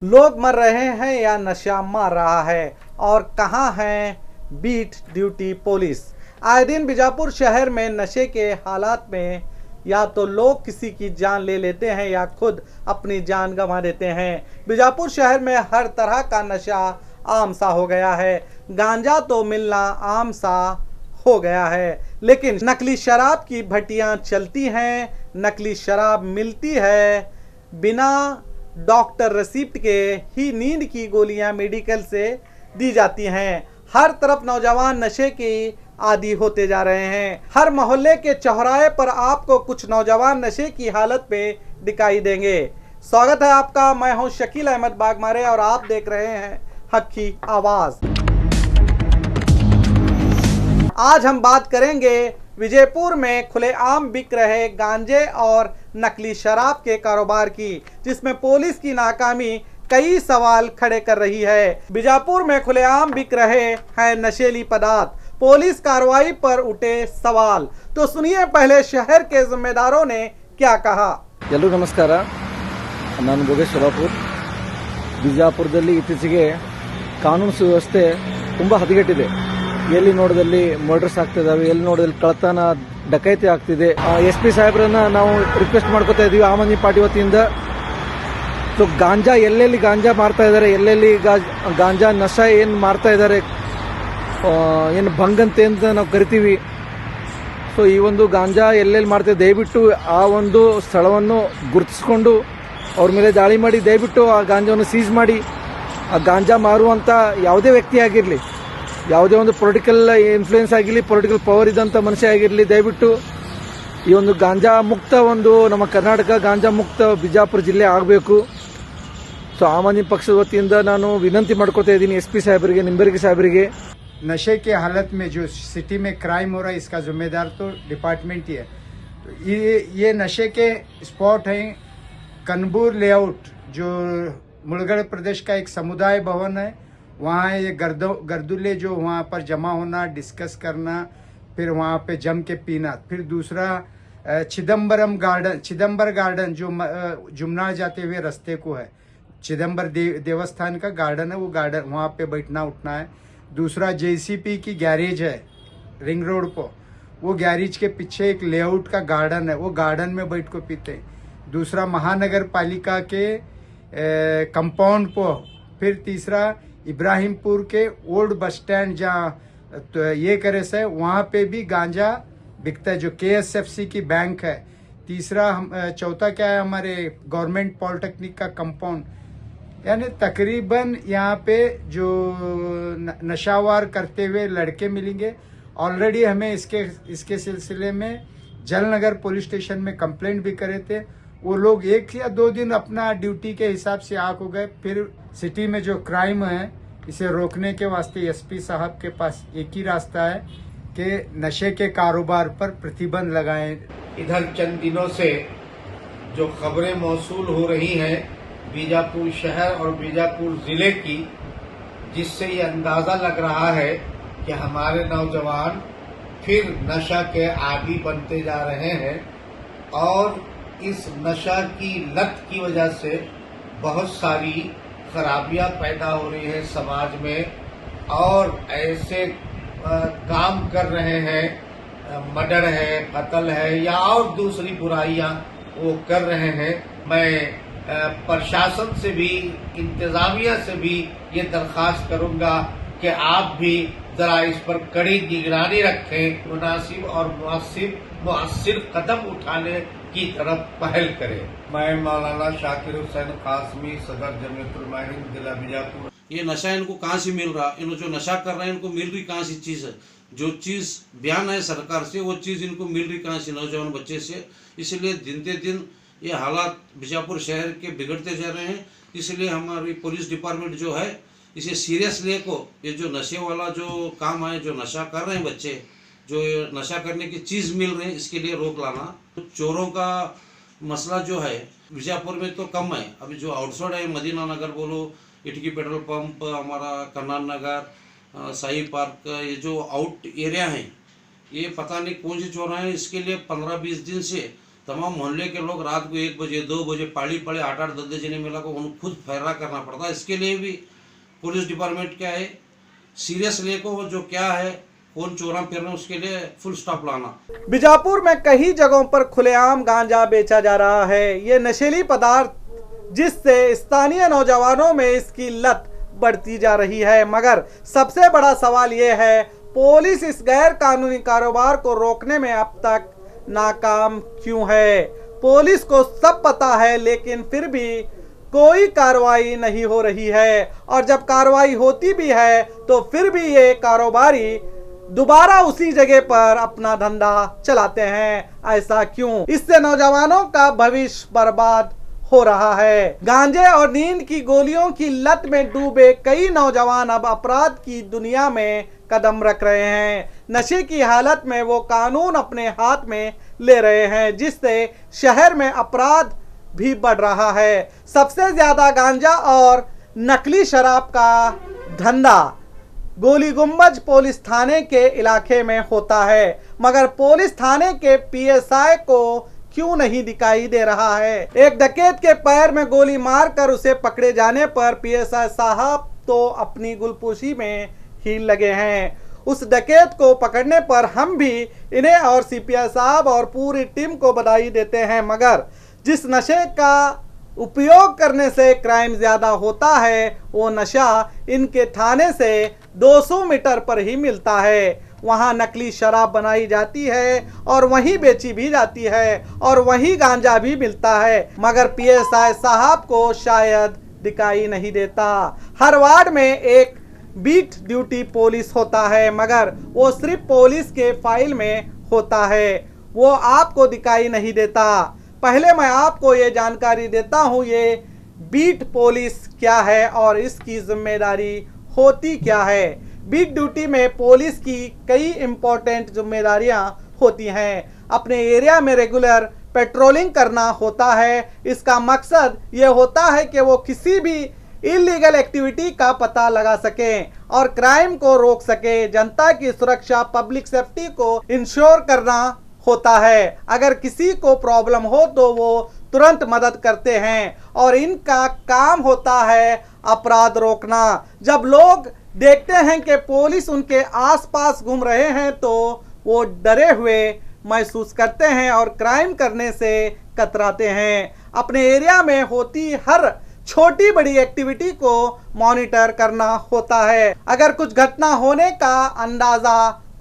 लोग मर रहे हैं या नशा मार रहा है और कहां है बीट ड्यूटी पुलिस। आए दिन बीजापुर शहर में नशे के हालात में या तो लोग किसी की जान ले लेते हैं या खुद अपनी जान गंवा देते हैं। बीजापुर शहर में हर तरह का नशा आम सा हो गया है। गांजा तो मिलना आम सा हो गया है, लेकिन नकली शराब की भट्टियां चलती हैं। नकली शराब मिलती है बिना डॉक्टर रिसिप्ट के ही। नींद की गोलियां मेडिकल से दी जाती हैं। हर तरफ नौजवान नशे की आदी होते जा रहे हैं। हर मोहल्ले के चौराहे पर आपको कुछ नौजवान नशे की हालत में दिखाई देंगे। स्वागत है आपका, मैं हूं शकील अहमद बागमारे और आप देख रहे हैं हक की आवाज। आज हम बात करेंगे विजयपुर में खुलेआम बिक रहे गांजे और नकली शराब के कारोबार की, जिसमें पुलिस की नाकामी कई सवाल खड़े कर रही है। बीजापुर में खुलेआम बिक रहे हैं नशीली पदार्थ, पुलिस कार्रवाई पर उठे सवाल। तो सुनिए पहले शहर के जिम्मेदारों ने क्या कहा। ಎಲ್ಲರಿಗೂ ನಮಸ್ಕಾರ, ನಾನು ಭೋಗೇಶ್ ಸೊಲಾಪುರ್। ಬಿಜಾಪುರದಲ್ಲಿ ಇತ್ತೀಚೆಗೆ ಕಾನೂನು ಸುವ್ಯವಸ್ಥೆ ತುಂಬ ಹದಗೆಟ್ಟಿದೆ। ಎಲ್ಲಿ ನೋಡಿದಲ್ಲಿ ಮರ್ಡರ್ಸ್ ಆಗ್ತಿದ್ದಾವೆ, ಎಲ್ಲಿ ನೋಡಿದಲ್ಲಿ ಕಳ್ಳತನ ಡಕೈತಿ ಆಗ್ತಿದೆ। SP ಸಾಹೇಬ್ರನ್ನ ನಾವು ರಿಕ್ವೆಸ್ಟ್ ಮಾಡ್ಕೋತಾ ಇದೀವಿ ಆಮ್ ಆದ್ಮಿ ಪಾರ್ಟಿ ವತಿಯಿಂದ। ಸೊ ಗಾಂಜಾ ಎಲ್ಲೆಲ್ಲಿ ಗಾಂಜಾ ಮಾರ್ತಾ ಇದ್ದಾರೆ, ಎಲ್ಲೆಲ್ಲಿ ಗಾಂಜಾ ನಶಾ ಏನು ಮಾರ್ತಾ ಇದ್ದಾರೆ, ಏನು ಭಂಗಂತೆ ಅಂತ ನಾವು ಕರಿತೀವಿ। ಸೊ ಈ ಒಂದು ಗಾಂಜಾ ಎಲ್ಲೆಲ್ಲಿ ಮಾಡ್ತೇವೆ, ದಯವಿಟ್ಟು ಆ ಒಂದು ಸ್ಥಳವನ್ನು ಗುರುತಿಸ್ಕೊಂಡು ಅವ್ರ ಮೇಲೆ ದಾಳಿ ಮಾಡಿ ದಯವಿಟ್ಟು ಆ ಗಾಂಜಾವನ್ನು ಸೀಸ್ ಮಾಡಿ, ಆ ಗಾಂಜಾ ಮಾರುವಂಥ ಯಾವುದೇ ವ್ಯಕ್ತಿ ಆಗಿರಲಿ, ಯಾವುದೇ ಒಂದು ಪೊಲಿಟಿಕಲ್ ಇನ್ಫ್ಲೂಯೆನ್ಸ್ ಆಗಿರಲಿ, ಪೊಲಿಟಿಕಲ್ ಪವರ್ ಇದ್ದಂಥ ಮನುಷ್ಯ ಆಗಿರಲಿ, ದಯವಿಟ್ಟು ಈ ಒಂದು ಗಾಂಜಾ ಮುಕ್ತ ಒಂದು ನಮ್ಮ ಕರ್ನಾಟಕ ಗಾಂಜಾ ಮುಕ್ತ ಬಿಜಾಪುರ ಜಿಲ್ಲೆ ಆಗಬೇಕು। ಸೊ ಆಮ್ ಆದ್ಮಿ ಪಕ್ಷದ ವತಿಯಿಂದ ನಾನು ವಿನಂತಿ ಮಾಡ್ಕೋತಾ ಇದ್ದೀನಿ SP ಸಾಹೇಬರಿಗೆ, ನಿಂಬರ್ಗಿ ಸಾಹೇಬರಿಗೆ। नशे के हालत में जो सिटी में क्राइम हो रहा है, इसका जिम्मेदार तो डिपार्टमेंट ही है। तो ये नशे के स्पॉट हैं कनबूर लेआउट, जो मुलगढ़ प्रदेश का एक समुदाय भवन है। वहाँ ये गर्दुल्ले जो वहाँ पर जमा होना, डिस्कस करना, फिर वहाँ पे जम के पीना। फिर दूसरा चिदम्बर गार्डन जो जुमनार जाते हुए रास्ते को है, चिदम्बर देवस्थान का गार्डन है, वो गार्डन वहाँ पे बैठना उठना है। दूसरा JCP की गैरेज है रिंग रोड पर, वो गैरेज के पीछे एक लेआउट का गार्डन है, वो गार्डन में बैठ को पीते हैं। दूसरा महानगर पालिका के कंपाउंड पर। फिर तीसरा इब्राहिमपुर के ओल्ड बस स्टैंड जहाँ तो ये करे से वहाँ पे भी गांजा बिकता है, जो KSFC की बैंक है। तीसरा चौथा क्या है, हमारे गवर्नमेंट पॉलिटेक्निक का कंपाउंड। यानी तकरीबन यहाँ पे जो नशावार करते हुए लड़के मिलेंगे। ऑलरेडी हमें इसके सिलसिले में जलनगर पुलिस स्टेशन में कंप्लेंट भी करे थे। वो लोग 1 या 2 दिन अपना ड्यूटी के हिसाब से आग हो गए। फिर सिटी में जो क्राइम है, इसे रोकने के वास्ते SP साहब के पास एक ही रास्ता है कि नशे के कारोबार पर प्रतिबंध लगाएं। इधर चंद दिनों से जो खबरें मौसूल हो रही हैं बीजापुर शहर और बीजापुर जिले की, जिससे ये अंदाजा लग रहा है कि हमारे नौजवान फिर नशा के आदी बनते जा रहे हैं और इस नशा की लत की वजह से बहुत सारी खराबियां पैदा हो रही हैं समाज में और ऐसे काम कर रहे हैं, मर्डर है, कत्ल है या और दूसरी बुराइयां वो कर रहे हैं। मैं प्रशासन से भी, इंतजामिया से भी ये दरखास्त करूंगा कि आप भी जरा इस पर कड़ी निगरानी रखें, मुनासिब और मुअस्सिर कदम उठाने की तरफ पहल करें। मैं मौलाना शाकिर हुसैन कासमी, सदर जमीयतुल उलमा जिला बीजापुर। ये नशा इनको कहाँ से मिल रहा, इनको जो नशा कर रहे हैं इनको मिल रही कहाँ से चीज़ है। जो चीज़ बयान है सरकार से, वो चीज़ इनको मिल रही कहाँ से, नौजवान बच्चे से। इसलिए दिन पे दिन ये हालात बीजापुर शहर के बिगड़ते जा रहे हैं। इसलिए हमारी पुलिस डिपार्टमेंट जो है इसे सीरियस लेको, ये जो नशे वाला जो काम है, जो नशा कर रहे हैं बच्चे, जो नशा करने की चीज़ मिल रही है, इसके लिए रोक लाना। चोरों का मसला जो है बीजापुर में तो कम है। अभी जो आउटसाइड है, मदीना नगर बोलो, इटकी पेट्रोल पंप, हमारा कन्नान नगर, शाही पार्क, ये जो आउट एरिया हैं, ये पता नहीं कौन से चोर हैं। इसके लिए 15-20 दिन से तमाम मोहल्ले के लोग रात को 1 बजे 2 बजे पाड़ी पड़े 8-8 10 जने मिला को उनको खुद फैसला करना पड़ता है। इसके लिए भी पुलिस डिपार्टमेंट क्या है सीरियस लेको, वो जो क्या है कौन चोरा फिर रहे उसके लिए फुल स्टॉप लाना। बीजापुर में कई जगहों पर खुलेआम गांजा बेचा जा रहा है। ये नशीली पदार्थ जिससे स्थानीय नौजवानों में इसकी लत बढ़ती जा रही है। मगर सबसे बड़ा सवाल ये है, पुलिस इस गैर कानूनी कारोबार को रोकने में अब तक नाकाम क्यों है? पुलिस को सब पता है लेकिन फिर भी कोई कार्रवाई नहीं हो रही है, और जब कार्रवाई होती भी है तो फिर भी ये कारोबारी दोबारा उसी जगह पर अपना धंधा चलाते हैं। ऐसा क्यों? इससे नौजवानों का भविष्य बर्बाद हो रहा है। गांजे और नींद की गोलियों की लत में डूबे कई नौजवान अब अपराध की दुनिया में कदम रख रहे हैं। नशे की हालत में वो कानून अपने हाथ में ले रहे हैं, जिससे शहर में अपराध भी बढ़ रहा है। सबसे ज्यादा गांजा और नकली शराब का धंधा गोली गुंबज पुलिस थाने के इलाके में होता है, मगर पुलिस थाने के पीएसआई को क्यों नहीं दिखाई दे रहा है? एक डकैत के पैर में गोली मारकर उसे पकड़े जाने पर पीएसआई साहब तो अपनी गुलपोशी में ही लगे हैं। उस डकैत को पकड़ने पर हम भी इन्हें और सीपीआई साहब और पूरी टीम को बधाई देते हैं, मगर जिस नशे का उपयोग करने से क्राइम ज्यादा होता है वो नशा इनके थाने से 200 मीटर पर ही मिलता है। वहाँ नकली शराब बनाई जाती है और वहीं बेची भी जाती है और वहीं गांजा भी मिलता है, मगर पीएसआई साहब को शायद दिखाई नहीं देता। हर वार्ड में एक बीट ड्यूटी पुलिस होता है, मगर वो सिर्फ पुलिस के फाइल में होता है, वो आपको दिखाई नहीं देता। पहले मैं आपको ये जानकारी देता हूँ ये बीट पुलिस क्या है और इसकी जिम्मेदारी होती क्या है। बीट ड्यूटी में पुलिस की कई इंपॉर्टेंट जिम्मेदारियां होती हैं। अपने एरिया में रेगुलर पेट्रोलिंग करना होता है। इसका मकसद ये होता है कि वो किसी भी इलीगल एक्टिविटी का पता लगा सकें और क्राइम को रोक सके। जनता की सुरक्षा, पब्लिक सेफ्टी को इंश्योर करना होता है। अगर किसी को प्रॉब्लम हो तो वो तुरंत मदद करते हैं और इनका काम होता है अपराध रोकना। जब लोग देखते हैं कि पुलिस उनके आसपास घूम रहे हैं तो वो डरे हुए महसूस करते हैं और क्राइम करने से कतराते हैं। अपने एरिया में होती हर छोटी बड़ी एक्टिविटी को मॉनिटर करना होता है। अगर कुछ घटना होने का अंदाजा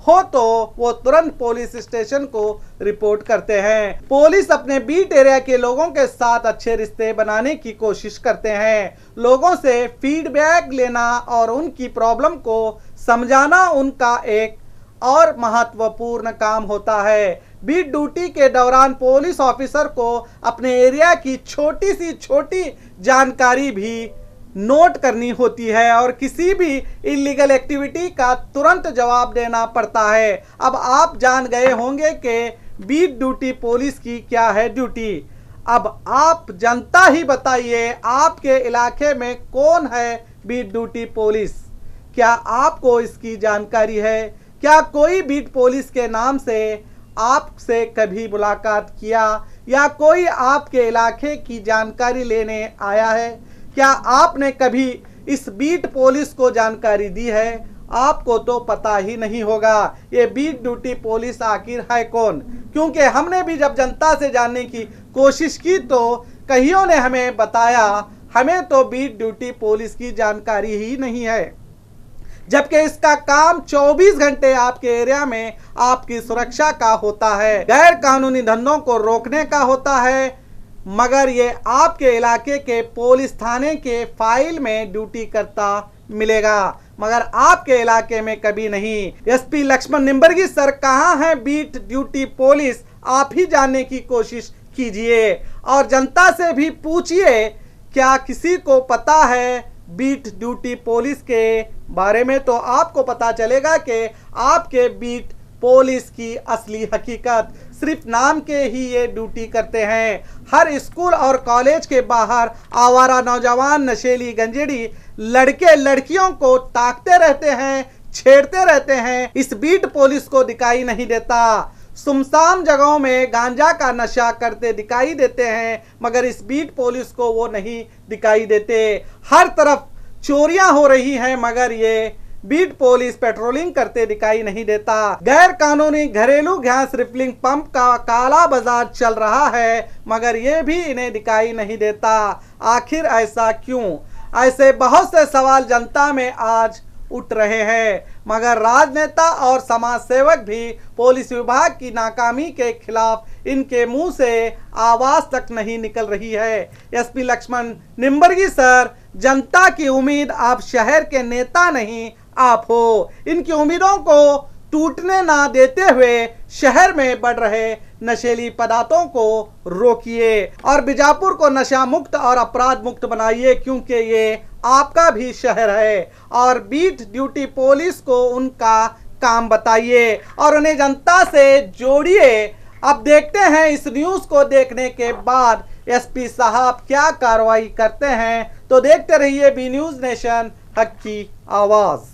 हो तो वो तुरंत पुलिस स्टेशन को रिपोर्ट करते हैं। पुलिस अपने बीट एरिया के लोगों के साथ अच्छे रिश्ते बनाने की कोशिश करते हैं। लोगों से फीडबैक लेना और उनकी प्रॉब्लम को समझाना उनका एक और महत्वपूर्ण काम होता है। बीट ड्यूटी के दौरान पुलिस ऑफिसर को अपने एरिया की छोटी सी छोटी जानकारी भी नोट करनी होती है और किसी भी इलीगल एक्टिविटी का तुरंत जवाब देना पड़ता है। अब आप जान गए होंगे कि बीट ड्यूटी पुलिस की क्या है ड्यूटी। अब आप जनता ही बताइए, आपके इलाके में कौन है बीट ड्यूटी पुलिस? क्या आपको इसकी जानकारी है? क्या कोई बीट पुलिस के नाम से आपसे कभी मुलाकात किया या कोई आपके इलाके की जानकारी लेने आया है? क्या आपने कभी इस बीट पुलिस को जानकारी दी है? आपको तो पता ही नहीं होगा ये बीट ड्यूटी पुलिस आखिर है कौन, क्योंकि हमने भी जब जनता से जानने की कोशिश की तो कईयों ने हमें बताया हमें तो बीट ड्यूटी पुलिस की जानकारी ही नहीं है, जबकि इसका काम 24 घंटे आपके एरिया में आपकी सुरक्षा का होता है, गैर कानूनी धंधों को रोकने का होता है, मगर ये आपके इलाके के पुलिस थाने के फाइल में ड्यूटी करता मिलेगा, मगर आपके इलाके में कभी नहीं। एसपी लक्ष्मण निम्बर्गी सर कहाँ है बीट ड्यूटी पुलिस? आप ही जानने की कोशिश कीजिए और जनता से भी पूछिए क्या किसी को पता है बीट ड्यूटी पुलिस के बारे में, तो आपको पता चलेगा कि आपके बीट पुलिस की असली हकीकत सिर्फ नाम के ही ये ड्यूटी करते हैं। हर स्कूल और कॉलेज के बाहर आवारा नौजवान, नशेली गंजेड़ी लड़के लड़कियों को ताकते रहते हैं, छेड़ते रहते हैं। इस बीट पुलिस को दिखाई नहीं देता। सुनसान जगहों में गांजा का नशा करते दिखाई देते हैं, मगर इस बीट पुलिस को वो नहीं दिखाई देते। हर तरफ चोरियां हो रही हैं, मगर ये बीट पुलिस पेट्रोलिंग करते दिखाई नहीं देता। गैर कानूनी घरेलू गैस रिफिलिंग पंप का काला बाजार चल रहा है, मगर ये भी इन्हें दिखाई नहीं देता। आखिर ऐसा क्यों? ऐसे बहुत से सवाल जनता में आज उठ रहे हैं, मगर राजनेता और समाज सेवक भी पुलिस विभाग की नाकामी के खिलाफ इनके मुंह से आवाज तक नहीं निकल रही है। एसपी लक्ष्मण निम्बर्गी सर, जनता की उम्मीद आप शहर के नेता नहीं आप हो। इनकी उम्मीदों को टूटने ना देते हुए शहर में बढ़ रहे नशीली पदार्थों को रोकिए और बीजापुर को नशा मुक्त और अपराध मुक्त बनाइए, क्योंकि ये आपका भी शहर है। और बीट ड्यूटी पुलिस को उनका काम बताइए और उन्हें जनता से जोड़िए। अब देखते हैं इस न्यूज को देखने के बाद एसपी साहब क्या कार्रवाई करते हैं। तो देखते रहिए बी न्यूज नेशन, हक की आवाज।